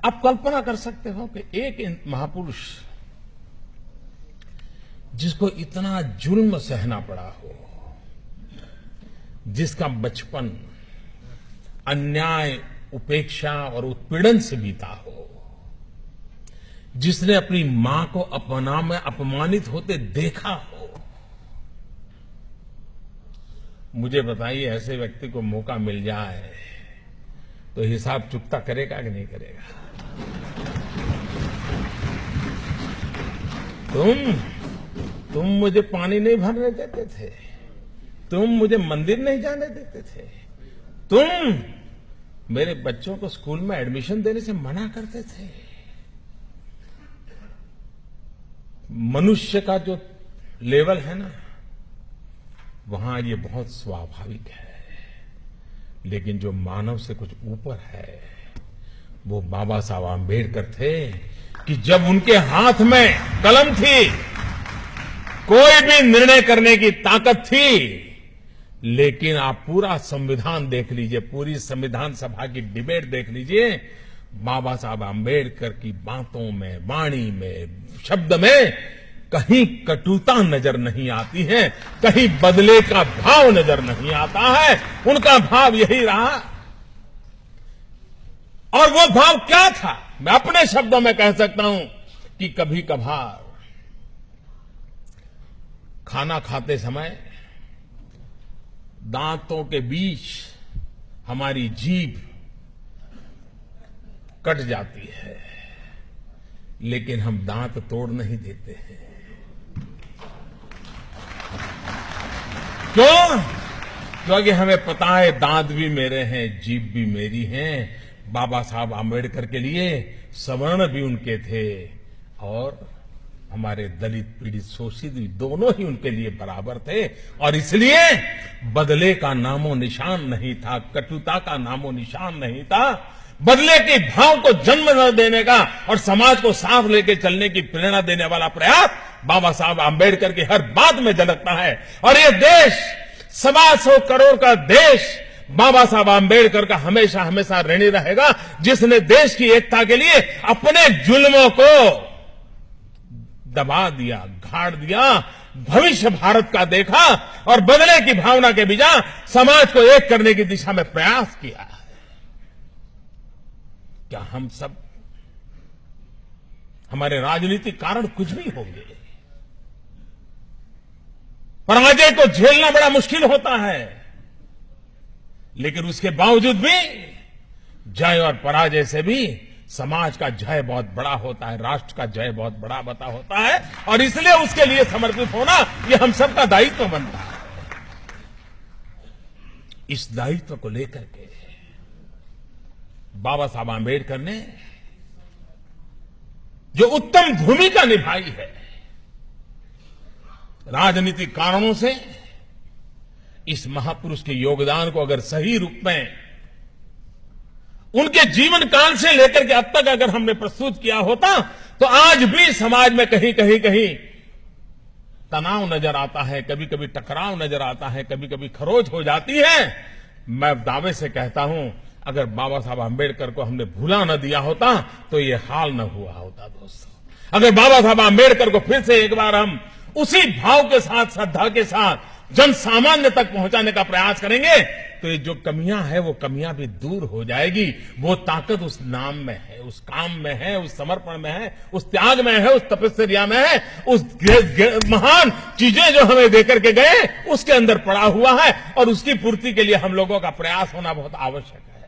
आप कल्पना कर सकते हो कि एक महापुरुष जिसको इतना जुल्म सहना पड़ा हो, जिसका बचपन अन्याय, उपेक्षा और उत्पीड़न से बीता हो, जिसने अपनी मां को अपमानित होते देखा हो, मुझे बताइए ऐसे व्यक्ति को मौका मिल जाए तो हिसाब चुकता करेगा कि नहीं करेगा? तुम मुझे पानी नहीं भरने देते थे, तुम मुझे मंदिर नहीं जाने देते थे, तुम मेरे बच्चों को स्कूल में एडमिशन देने से मना करते थे। मनुष्य का जो लेवल है ना, वहां ये बहुत स्वाभाविक है, लेकिन जो मानव से कुछ ऊपर है वो बाबा साहब आंबेडकर थे कि जब उनके हाथ में कलम थी, कोई भी निर्णय करने की ताकत थी, लेकिन आप पूरा संविधान देख लीजिए, पूरी संविधान सभा की डिबेट देख लीजिए, बाबा साहब आंबेडकर की बातों में, वाणी में, शब्द में कहीं कटुता नजर नहीं आती है, कहीं बदले का भाव नजर नहीं आता है। उनका भाव यही रहा। और वो भाव क्या था? मैं अपने शब्दों में कह सकता हूं कि कभी कभार खाना खाते समय दांतों के बीच हमारी जीभ कट जाती है, लेकिन हम दांत तोड़ नहीं देते हैं। क्यों? क्योंकि हमें पता है दांत भी मेरे हैं, जीभ भी मेरी है। बाबा साहब आंबेडकर के लिए सवर्ण भी उनके थे और हमारे दलित, पीड़ित, शोषित भी दोनों ही उनके लिए बराबर थे। और इसलिए बदले का नामो निशान नहीं था, कटुता का नामो निशान नहीं था। बदले के भाव को जन्म न देने का और समाज को साफ लेके चलने की प्रेरणा देने वाला प्रयास बाबा साहब आंबेडकर की हर बात में झलकता है। और ये देश 125 करोड़ का देश बाबा साहब आंबेडकर का हमेशा हमेशा ऋणी रहेगा, जिसने देश की एकता के लिए अपने जुल्मों को दबा दिया, गाड़ दिया, भविष्य भारत का देखा और बदले की भावना के बिना समाज को एक करने की दिशा में प्रयास किया। क्या हम सब, हमारे राजनीतिक कारण कुछ भी होंगे, पराजय को झेलना बड़ा मुश्किल होता है, लेकिन उसके बावजूद भी जय और पराजय से भी समाज का जय बहुत बड़ा होता है, राष्ट्र का जय बहुत बड़ा होता है। और इसलिए उसके लिए समर्पित होना ये हम सबका दायित्व बनता है। इस दायित्व को लेकर के बाबा साहब आंबेडकर ने जो उत्तम भूमिका निभाई है, राजनीतिक कारणों से इस महापुरुष के योगदान को अगर सही रूप में उनके जीवन काल से लेकर के अब तक अगर हमने प्रस्तुत किया होता तो आज भी समाज में कहीं तनाव नजर आता है, कभी कभी टकराव नजर आता है, कभी कभी खरोच हो जाती है। मैं दावे से कहता हूं, अगर बाबा साहब आंबेडकर को हमने भूला न दिया होता तो ये हाल न हुआ होता। दोस्तों, अगर बाबा साहब आंबेडकर को फिर से एक बार हम उसी भाव के साथ, श्रद्धा के साथ जन सामान्य तक पहुंचाने का प्रयास करेंगे तो ये जो कमियां हैं वो कमियां भी दूर हो जाएगी। वो ताकत उस नाम में है, उस काम में है, उस समर्पण में है, उस त्याग में है, उस तपस्या में है, उस महान चीजें जो हमें देकर के गए उसके अंदर पड़ा हुआ है। और उसकी पूर्ति के लिए हम लोगों का प्रयास होना बहुत आवश्यक है।